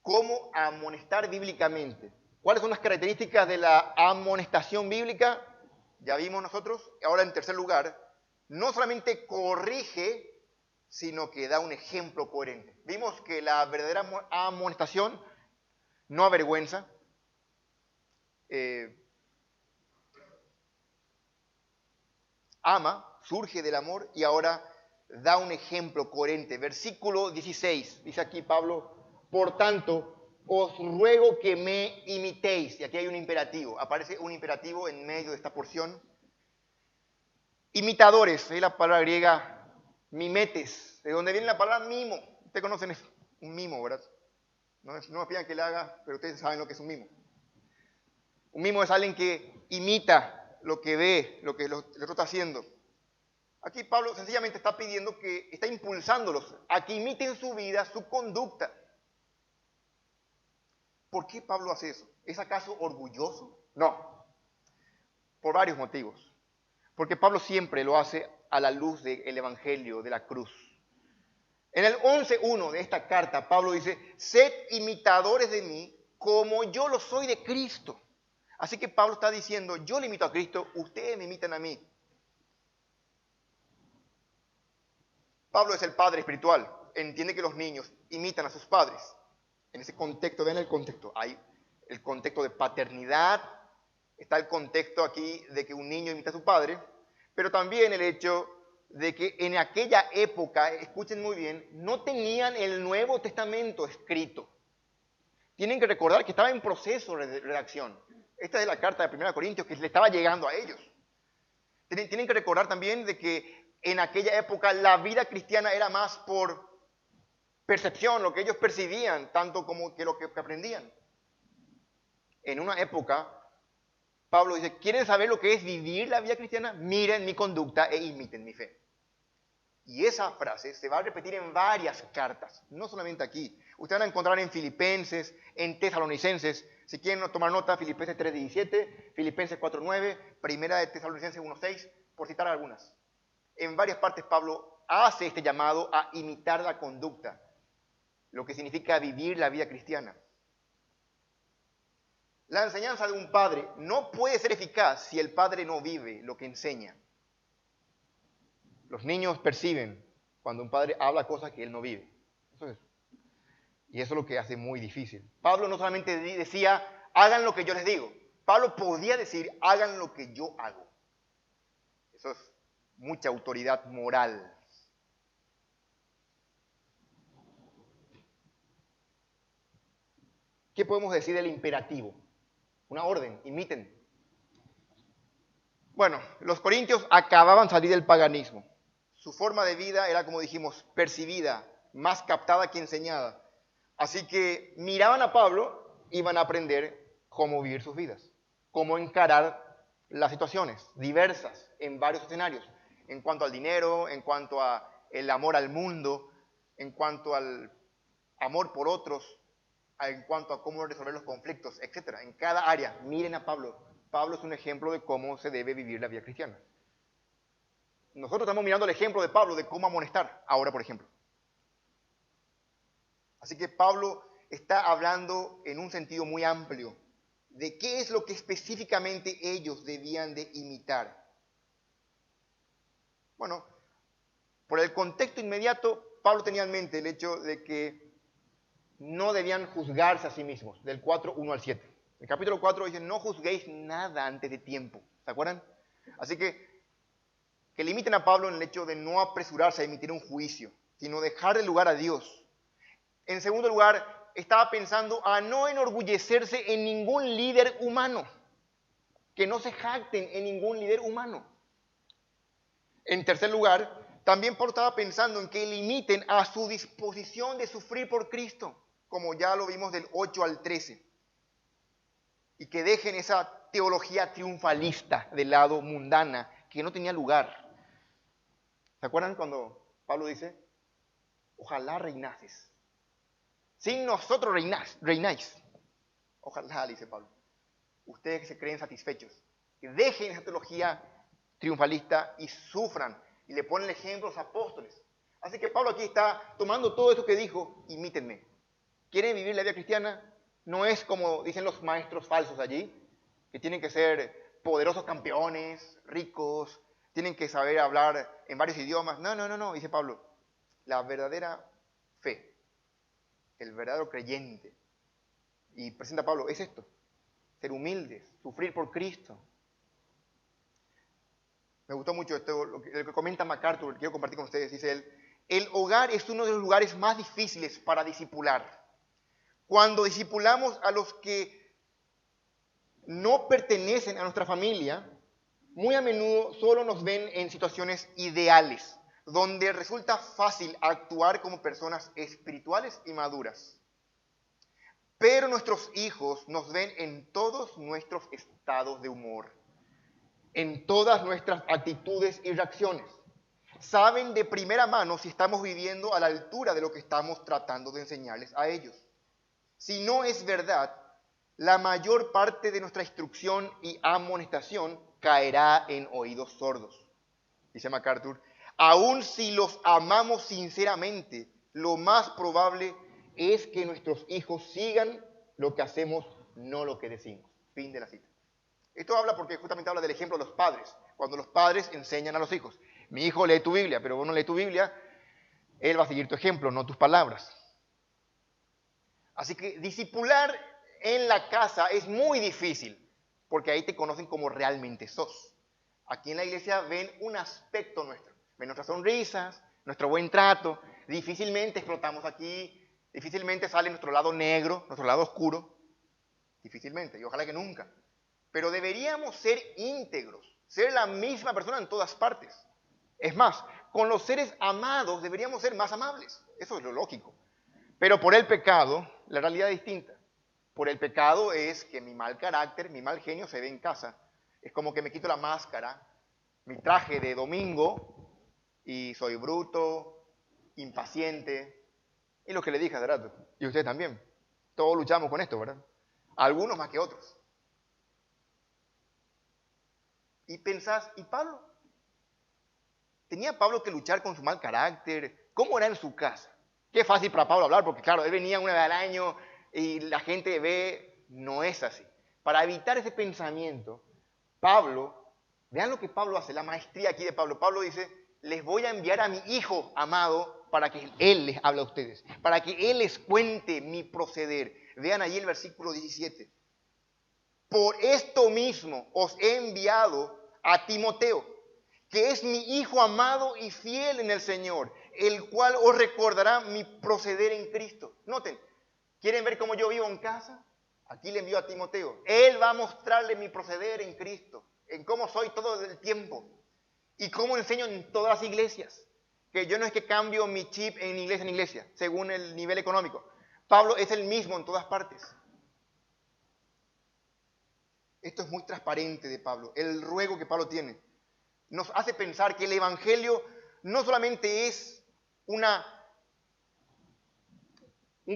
¿Cómo amonestar bíblicamente? ¿Cuáles son las características de la amonestación bíblica? Ya vimos nosotros. Ahora, en tercer lugar, no solamente corrige, sino que da un ejemplo coherente. Vimos que la verdadera amonestación no avergüenza. Ama, surge del amor y ahora da un ejemplo coherente. Versículo 16, dice aquí Pablo, por tanto, os ruego que me imitéis. Y aquí hay un imperativo, aparece un imperativo en medio de esta porción. Imitadores, es la palabra griega mimetes, de donde viene la palabra mimo. Ustedes conocen un mimo, ¿verdad? No me pidan que le haga, pero ustedes saben lo que es un mimo. Un mimo es alguien que imita lo que ve, lo que el otro está haciendo. Aquí Pablo sencillamente está pidiendo que, está impulsándolos a que imiten su vida, su conducta. ¿Por qué Pablo hace eso? ¿Es acaso orgulloso? No, por varios motivos. Porque Pablo siempre lo hace a la luz del Evangelio, de la cruz. En el 11.1 de esta carta, Pablo dice, sed imitadores de mí como yo lo soy de Cristo. Así que Pablo está diciendo, yo le imito a Cristo, ustedes me imitan a mí. Pablo es el padre espiritual, entiende que los niños imitan a sus padres. En ese contexto, vean el contexto, hay el contexto de paternidad, está el contexto aquí de que un niño imita a su padre, pero también el hecho de que en aquella época, escuchen muy bien, no tenían el Nuevo Testamento escrito. Tienen que recordar que estaba en proceso de redacción. Esta es la carta de 1 Corintios que le estaba llegando a ellos. Tienen que recordar también de que en aquella época la vida cristiana era más por percepción, lo que ellos percibían, tanto como que lo que aprendían. En una época, Pablo dice, ¿quieren saber lo que es vivir la vida cristiana? Miren mi conducta e imiten mi fe. Y esa frase se va a repetir en varias cartas, no solamente aquí. Ustedes van a encontrar en Filipenses, en Tesalonicenses, si quieren tomar nota, Filipenses 3.17, Filipenses 4.9, Primera de Tesalonicenses 1.6, por citar algunas. En varias partes Pablo hace este llamado a imitar la conducta, lo que significa vivir la vida cristiana. La enseñanza de un padre no puede ser eficaz si el padre no vive lo que enseña. Los niños perciben cuando un padre habla cosas que él no vive. Y eso es lo que hace muy difícil. Pablo no solamente decía, hagan lo que yo les digo. Pablo podía decir, hagan lo que yo hago. Eso es mucha autoridad moral. ¿Qué podemos decir del imperativo? Una orden, imiten. Bueno, los corintios acababan de salir del paganismo. Su forma de vida era, como dijimos, percibida, más captada que enseñada. Así que miraban a Pablo, iban a aprender cómo vivir sus vidas, cómo encarar las situaciones diversas en varios escenarios, en cuanto al dinero, en cuanto al amor al mundo, en cuanto al amor por otros, en cuanto a cómo resolver los conflictos, etc. En cada área, miren a Pablo. Pablo es un ejemplo de cómo se debe vivir la vida cristiana. Nosotros estamos mirando el ejemplo de Pablo de cómo amonestar ahora, por ejemplo. Así que Pablo está hablando en un sentido muy amplio de qué es lo que específicamente ellos debían de imitar. Bueno, por el contexto inmediato, Pablo tenía en mente el hecho de que no debían juzgarse a sí mismos, del 4, 1 al 7. El capítulo 4 dice, no juzguéis nada antes de tiempo. ¿Se acuerdan? Así que limiten a Pablo en el hecho de no apresurarse a emitir un juicio, sino dejar el lugar a Dios. En segundo lugar, estaba pensando a no enorgullecerse en ningún líder humano, que no se jacten en ningún líder humano. En tercer lugar, también Pablo estaba pensando en que limiten a su disposición de sufrir por Cristo, como ya lo vimos del 8 al 13, y que dejen esa teología triunfalista del lado mundana que no tenía lugar. ¿Se acuerdan cuando Pablo dice, ojalá reinases? Sin nosotros reináis. Ojalá, dice Pablo. Ustedes que se creen satisfechos, que dejen esa teología triunfalista y sufran. Y le ponen el ejemplo a los apóstoles. Así que Pablo aquí está tomando todo eso que dijo, imítenme. ¿Quieren vivir la vida cristiana? No es como dicen los maestros falsos allí, que tienen que ser poderosos campeones, ricos, tienen que saber hablar en varios idiomas. No, dice Pablo. La verdadera fe, el verdadero creyente, y presenta a Pablo, es esto, ser humildes, sufrir por Cristo. Me gustó mucho esto, lo que comenta MacArthur, quiero compartir con ustedes, dice él, el hogar es uno de los lugares más difíciles para discipular. Cuando discipulamos a los que no pertenecen a nuestra familia, muy a menudo solo nos ven en situaciones ideales, donde resulta fácil actuar como personas espirituales y maduras. Pero nuestros hijos nos ven en todos nuestros estados de humor, en todas nuestras actitudes y reacciones. Saben de primera mano si estamos viviendo a la altura de lo que estamos tratando de enseñarles a ellos. Si no es verdad, la mayor parte de nuestra instrucción y amonestación caerá en oídos sordos. Dice MacArthur, aun si los amamos sinceramente, lo más probable es que nuestros hijos sigan lo que hacemos, no lo que decimos. Fin de la cita. Esto habla porque justamente habla del ejemplo de los padres. Cuando los padres enseñan a los hijos. Mi hijo lee tu Biblia, pero vos no lees tu Biblia, él va a seguir tu ejemplo, no tus palabras. Así que discipular en la casa es muy difícil, porque ahí te conocen como realmente sos. Aquí en la iglesia ven un aspecto nuestro, ven nuestras sonrisas, nuestro buen trato. Difícilmente explotamos aquí, difícilmente sale nuestro lado negro, nuestro lado oscuro. Difícilmente, y ojalá que nunca. Pero deberíamos ser íntegros, ser la misma persona en todas partes. Es más, con los seres amados deberíamos ser más amables. Eso es lo lógico. Pero por el pecado, la realidad es distinta. Por el pecado es que mi mal carácter, mi mal genio se ve en casa. Es como que me quito la máscara, mi traje de domingo, y soy bruto, impaciente. Y lo que le dije hace rato, y ustedes también. Todos luchamos con esto, ¿verdad? Algunos más que otros. Y pensás, ¿y Pablo? ¿Tenía Pablo que luchar con su mal carácter? ¿Cómo era en su casa? Qué fácil para Pablo hablar, porque claro, él venía una vez al año y la gente ve, no es así. Para evitar ese pensamiento, Pablo, vean lo que Pablo hace, la maestría aquí de Pablo. Pablo dice, les voy a enviar a mi hijo amado para que él les hable a ustedes, para que él les cuente mi proceder. Vean allí el versículo 17. Por esto mismo os he enviado a Timoteo, que es mi hijo amado y fiel en el Señor, el cual os recordará mi proceder en Cristo. Noten, ¿quieren ver cómo yo vivo en casa? Aquí le envío a Timoteo. Él va a mostrarle mi proceder en Cristo, en cómo soy todo el tiempo y cómo enseño en todas las iglesias. Que yo no es que cambio mi chip en iglesia, según el nivel económico. Pablo es el mismo en todas partes. Esto es muy transparente de Pablo, el ruego que Pablo tiene. Nos hace pensar que el Evangelio no solamente es un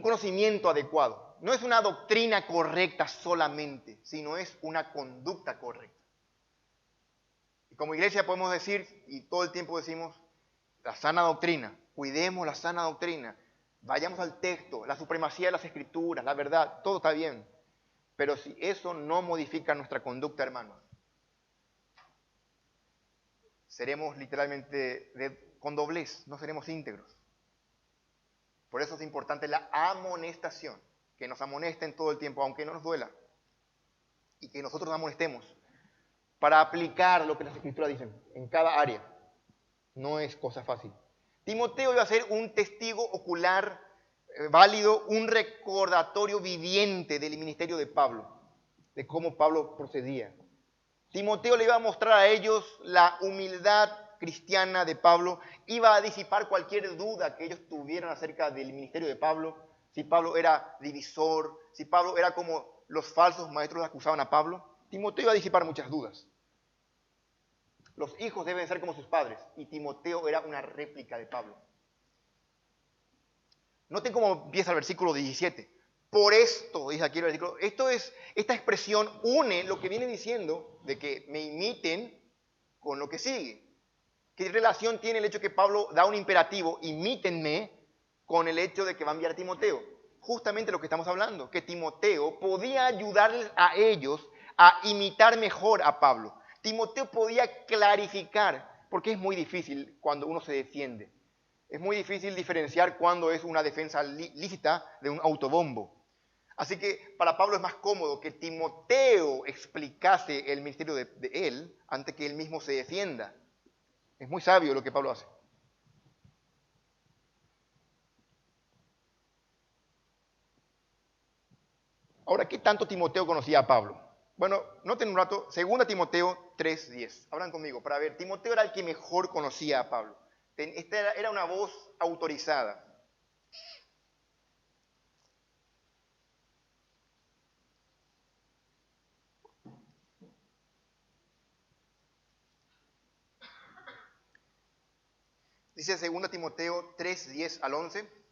conocimiento adecuado, no es una doctrina correcta solamente, sino es una conducta correcta. Y como iglesia podemos decir, y todo el tiempo decimos, la sana doctrina, cuidemos la sana doctrina, vayamos al texto, la supremacía de las escrituras, la verdad, todo está bien. Pero si eso no modifica nuestra conducta, hermanos, seremos literalmente con doblez, no seremos íntegros. Por eso es importante la amonestación, que nos amonesten todo el tiempo, aunque no nos duela, y que nosotros nos amonestemos para aplicar lo que las Escrituras dicen en cada área. No es cosa fácil. Timoteo iba a ser un testigo ocular válido, un recordatorio viviente del ministerio de Pablo, de cómo Pablo procedía. Timoteo le iba a mostrar a ellos la humildad cristiana de Pablo, iba a disipar cualquier duda que ellos tuvieran acerca del ministerio de Pablo, si Pablo era divisor, si Pablo era como los falsos maestros acusaban a Pablo. Timoteo iba a disipar muchas dudas. Los hijos deben ser como sus padres, y Timoteo era una réplica de Pablo. Noten cómo empieza el versículo 17. Por esto, dice aquí el versículo, esta expresión une lo que viene diciendo de que me imiten con lo que sigue. ¿Qué relación tiene el hecho que Pablo da un imperativo, imítenme, con el hecho de que va a enviar a Timoteo? Justamente lo que estamos hablando, que Timoteo podía ayudarles a ellos a imitar mejor a Pablo. Timoteo podía clarificar, porque es muy difícil cuando uno se defiende. Es muy difícil diferenciar cuándo es una defensa lícita de un autobombo. Así que para Pablo es más cómodo que Timoteo explicase el ministerio de él antes que él mismo se defienda. Es muy sabio lo que Pablo hace. Ahora, ¿qué tanto Timoteo conocía a Pablo? Bueno, noten un rato, 2 Timoteo 3:10. Hablan conmigo para ver. Timoteo era el que mejor conocía a Pablo. Esta era una voz autorizada. Dice 2 Timoteo 3:10 al 11.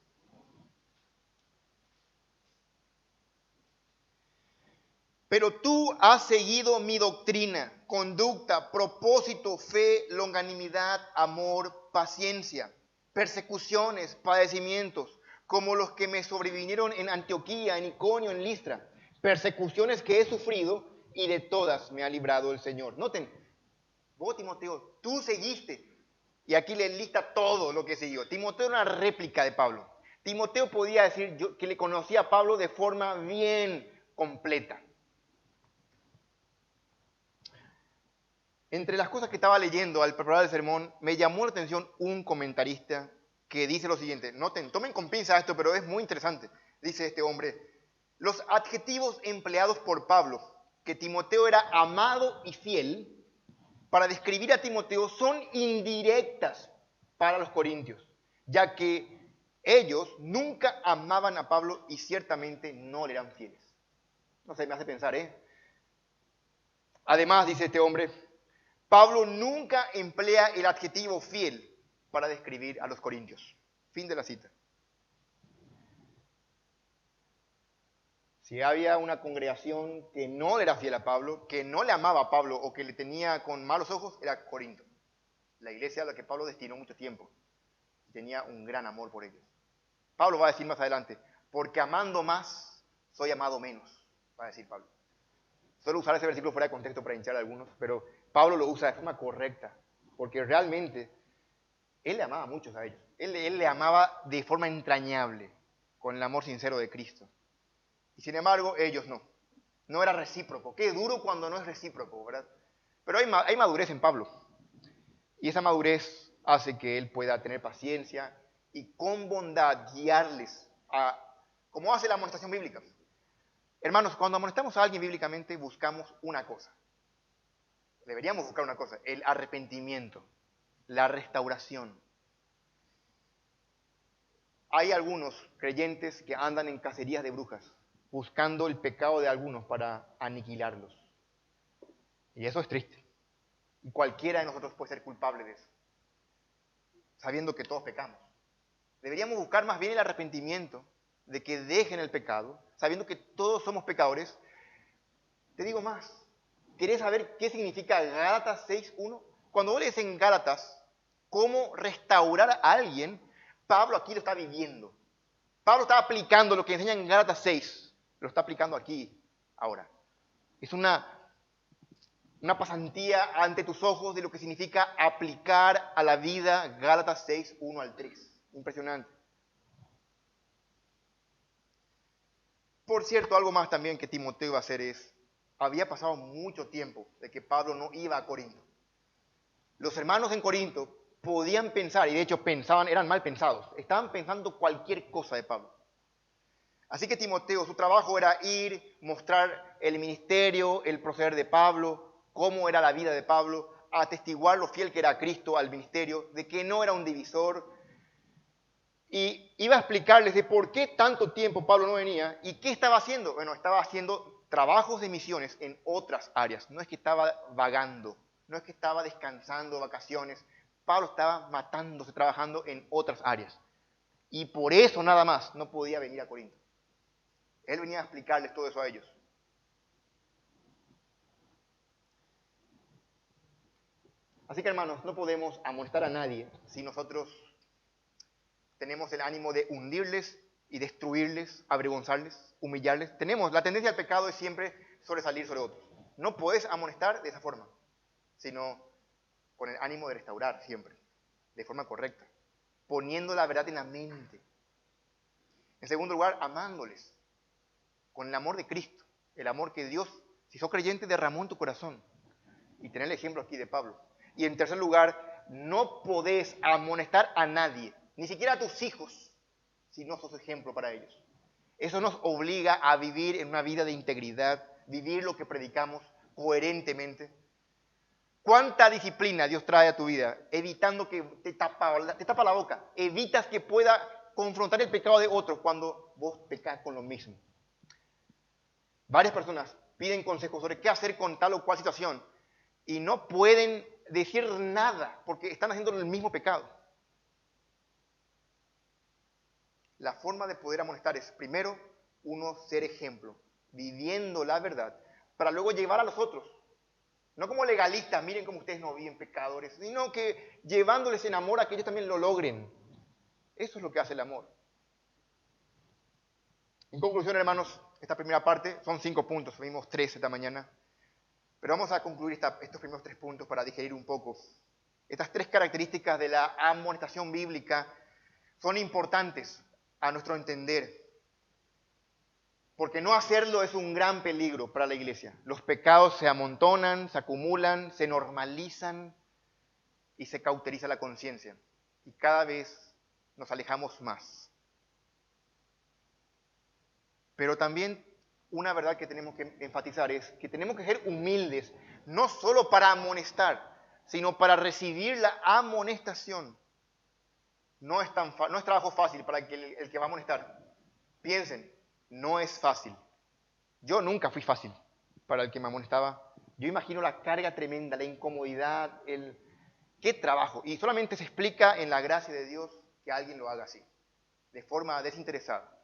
Pero tú has seguido mi doctrina, conducta, propósito, fe, longanimidad, amor, paciencia, persecuciones, padecimientos, como los que me sobrevinieron en Antioquía, en Iconio, en Listra. Persecuciones que he sufrido y de todas me ha librado el Señor. Noten, vos Timoteo, tú seguiste. Y aquí le lista todo lo que siguió. Timoteo era una réplica de Pablo. Timoteo podía decir que le conocía a Pablo de forma bien completa. Entre las cosas que estaba leyendo al preparar el sermón, me llamó la atención un comentarista que dice lo siguiente. Noten, tomen con pinza esto, pero es muy interesante. Dice este hombre, los adjetivos empleados por Pablo, que Timoteo era amado y fiel, para describir a Timoteo son indirectas para los corintios, ya que ellos nunca amaban a Pablo y ciertamente no le eran fieles. No sé, me hace pensar, ¿eh? Además, dice este hombre, Pablo nunca emplea el adjetivo fiel para describir a los corintios. Fin de la cita. Si había una congregación que no era fiel a Pablo, que no le amaba a Pablo o que le tenía con malos ojos, era Corinto. La iglesia a la que Pablo destinó mucho tiempo. Tenía un gran amor por ellos. Pablo va a decir más adelante, porque amando más, soy amado menos, va a decir Pablo. Suelo usar ese versículo fuera de contexto para hinchar a algunos, pero Pablo lo usa de forma correcta, porque realmente él le amaba a muchos a ellos. Él le amaba de forma entrañable, con el amor sincero de Cristo. Y sin embargo, ellos no. No era recíproco. Qué duro cuando no es recíproco, ¿verdad? Pero hay madurez en Pablo. Y esa madurez hace que él pueda tener paciencia y con bondad guiarles a, como hace la amonestación bíblica. Hermanos, cuando amonestamos a alguien bíblicamente, buscamos una cosa. Deberíamos buscar una cosa, el arrepentimiento, la restauración. Hay algunos creyentes que andan en cacerías de brujas, buscando el pecado de algunos para aniquilarlos. Y eso es triste. Y cualquiera de nosotros puede ser culpable de eso, sabiendo que todos pecamos. Deberíamos buscar más bien el arrepentimiento, de que dejen el pecado, sabiendo que todos somos pecadores. Te digo más, ¿querés saber qué significa Gálatas 6:1? Cuando vos lees en Gálatas cómo restaurar a alguien, Pablo aquí lo está viviendo. Pablo está aplicando lo que enseña en Gálatas 6, lo está aplicando aquí, ahora. Es una una pasantía ante tus ojos de lo que significa aplicar a la vida Gálatas 6, 1 al 3. Impresionante. Por cierto, algo más también que Timoteo iba a hacer es, había pasado mucho tiempo de que Pablo no iba a Corinto. Los hermanos en Corinto podían pensar, y de hecho pensaban, eran mal pensados, estaban pensando cualquier cosa de Pablo. Así que Timoteo, su trabajo era ir, mostrar el ministerio, el proceder de Pablo, cómo era la vida de Pablo, atestiguar lo fiel que era Cristo al ministerio, de que no era un divisor. Y iba a explicarles de por qué tanto tiempo Pablo no venía y qué estaba haciendo. Bueno, estaba haciendo trabajos de misiones en otras áreas. No es que estaba vagando, no es que estaba descansando, vacaciones. Pablo estaba matándose, trabajando en otras áreas. Y por eso nada más no podía venir a Corinto. Él venía a explicarles todo eso a ellos. Así que hermanos, no podemos amonestar a nadie si nosotros tenemos el ánimo de hundirles y destruirles, avergonzarles, humillarles. La tendencia al pecado es siempre sobresalir sobre otros. No puedes amonestar de esa forma, sino con el ánimo de restaurar siempre, de forma correcta, poniendo la verdad en la mente. En segundo lugar, amándoles con el amor de Cristo, el amor que Dios, si sos creyente, derramó en tu corazón. Y tener el ejemplo aquí de Pablo. Y en tercer lugar, no podés amonestar a nadie, ni siquiera a tus hijos, si no sos ejemplo para ellos. Eso nos obliga a vivir en una vida de integridad, vivir lo que predicamos coherentemente. ¿Cuánta disciplina Dios trae a tu vida? Evitando que te tapa la boca. Evitas que pueda confrontar el pecado de otros cuando vos pecás con lo mismo. Varias personas piden consejos sobre qué hacer con tal o cual situación y no pueden decir nada porque están haciendo el mismo pecado. La forma de poder amonestar es, primero, uno ser ejemplo, viviendo la verdad, para luego llevar a los otros. No como legalistas, miren cómo ustedes no viven pecadores, sino que llevándoles en amor a que ellos también lo logren. Eso es lo que hace el amor. En conclusión, hermanos, esta primera parte son 5 puntos, vimos 3 esta mañana. Pero vamos a concluir estos primeros 3 puntos para digerir un poco. Estas 3 características de la amonestación bíblica son importantes a nuestro entender. Porque no hacerlo es un gran peligro para la iglesia. Los pecados se amontonan, se acumulan, se normalizan y se cauteriza la conciencia. Y cada vez nos alejamos más. Pero también una verdad que tenemos que enfatizar es que tenemos que ser humildes, no solo para amonestar, sino para recibir la amonestación. No es trabajo fácil para el que va a amonestar. Piensen, no es fácil. Yo nunca fui fácil para el que me amonestaba. Yo imagino la carga tremenda, la incomodidad, qué trabajo. Y solamente se explica en la gracia de Dios que alguien lo haga así, de forma desinteresada.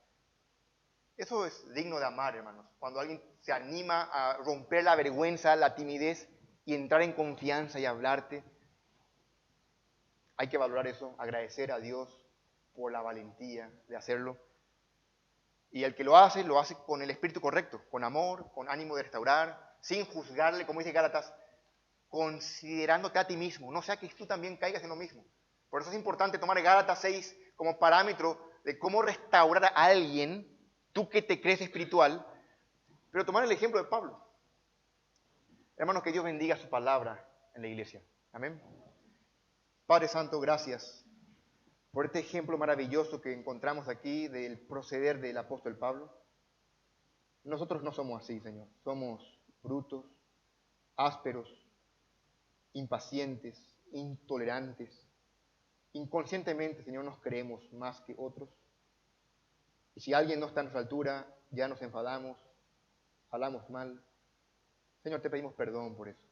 Eso es digno de amar, hermanos. Cuando alguien se anima a romper la vergüenza, la timidez y entrar en confianza y hablarte, hay que valorar eso, agradecer a Dios por la valentía de hacerlo. Y el que lo hace con el espíritu correcto, con amor, con ánimo de restaurar, sin juzgarle, como dice Gálatas, considerándote a ti mismo, no sea que tú también caigas en lo mismo. Por eso es importante tomar Gálatas 6 como parámetro de cómo restaurar a alguien, tú que te crees espiritual, pero tomar el ejemplo de Pablo. Hermanos, que Dios bendiga su palabra en la iglesia. Amén. Padre Santo, gracias por este ejemplo maravilloso que encontramos aquí del proceder del apóstol Pablo. Nosotros no somos así, Señor. Somos brutos, ásperos, impacientes, intolerantes. Inconscientemente, Señor, nos creemos más que otros. Y si alguien no está a nuestra altura, ya nos enfadamos, hablamos mal. Señor, te pedimos perdón por eso.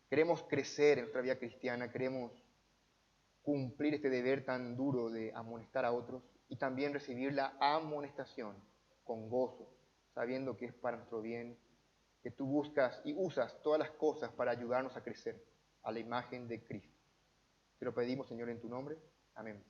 Queremos crecer en nuestra vida cristiana, queremos cumplir este deber tan duro de amonestar a otros y también recibir la amonestación con gozo, sabiendo que es para nuestro bien, que tú buscas y usas todas las cosas para ayudarnos a crecer a la imagen de Cristo. Te lo pedimos, Señor, en tu nombre. Amén.